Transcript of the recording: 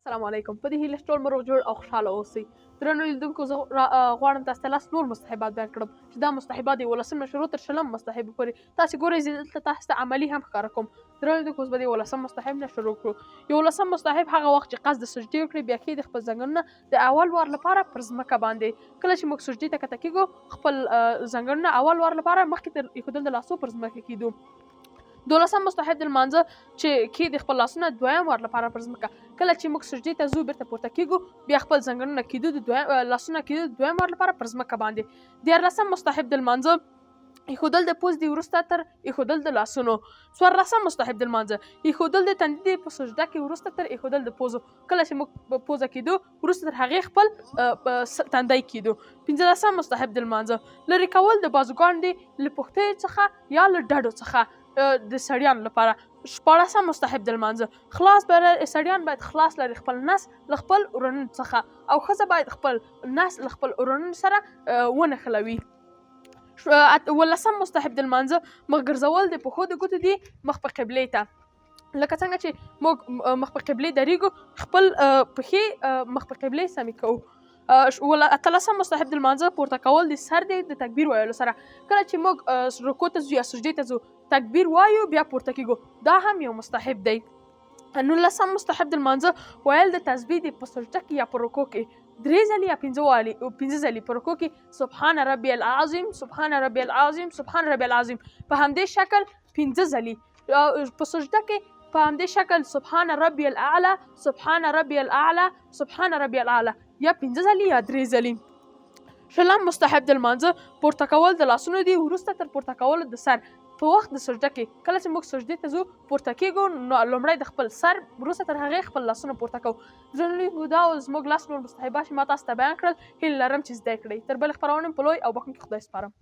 السلام علیکم. په دې هیله چې ټول مو روغ جوړ او خوشحاله اوسئ. درنو لیدونکو زه غواړم تاسو ته لاس نور مستحبات بیان کړم چې دا مستحبات د 11 شروع تر 20 مستحب پورې تاسو ګورئ. زه دلته تاسو ته عملي هم ښکاره کوم. درنو لیدونکو اوس به د 11 مستحب نه شروع کړو. 11 مستحب هغه وخت چې قصد سجدې وکړي بیا کې د خپل زنګونونه د اول وار لپاره پر ځمکه باندې. کله چې موږ سجدې ته کته کېږو خپل زنګونونه اول وار لپاره مخکې تر ایښودل د لاسو پر ځمکه کېږدو. 12 مستحب د لمانځه چې کېږدي خپل لاسونه دویم وار لپاره پر ځمکه. کله چې موږ سجدې ته ځو بیرته پورته کېږو بیا خپل زنګونونه کېږدو د لاسونه کېږدو د دویم وار لپاره پر ځمکه باندې. 14 مستحب د لمانځه ایښودل د پوزې وروسته تر ایښودل د لاسونو. 14 مستحب د لمانځه ایښودل د تندي په سجده کې وروسته تر ایښودل د پوزو. کله چې موږ په پوزه کېدو وروسته تر هغې خپل تندی کېدو. 15 مستحب د لمانځه لرې کول د بازوګانو له پښتیو څخه یا له ډډو څخه د سړیانو لپاره. 14 مستحب د لمانځه خلاص سړیان باید خلاص لري خپل نس له خپل ورونو څخه او ښځه باید خپل نس له خپل ورونو سره ونښلوي. 18 مستحب د لمانځه مخ ګرځول د پښو د ګوتو دي مخ په قبلې ته. لکه څنګه چې موږ مخ په قبلې درېږو خپل پښې مخ په قبلې سمې کوو. 18 مستحب د لمانځه پورته کول د سر دی د تکبیر ویلو سره. کله چې موږ رکوع ته ځو یا سجدې ته ځو تکبیر وایو بیا پورته کېږو دا هم یو مستحب دی. 19 مستحب د لمانځه ویل د تسبیح دی په سجده کې یا په رکوع کې 3 ځلې یا 5 ځلې په رکوع کې سبحان ربي العظیم سبحان ربي العظیم سبحان ربي العظیم په همدې شکل 5 ځلې په سجده کې په همدې شکل سبحان ربي الاعلى سبحان ربي الاعلى سبحان ربي الاعلى یا 5 ځلې یا 3 ځلې. 20 مستحب د لمانځه پورته کول د لاسونو دی وروسته تر پورته کولو د سر په وخت د سجده کې. کله چې موږ سجدې ته ځو پورته کېږو نو لومړی د خپل سر وروسته تر هغې خپل لاسونه پورته کوو. درنو دا زموږ لاس نور مستحبات چې ما تاسو ته بیان کړل هیله لرم چې زده یې کړئ. تر بلې خپرونې په لوی او بښونکي خدای سپارم.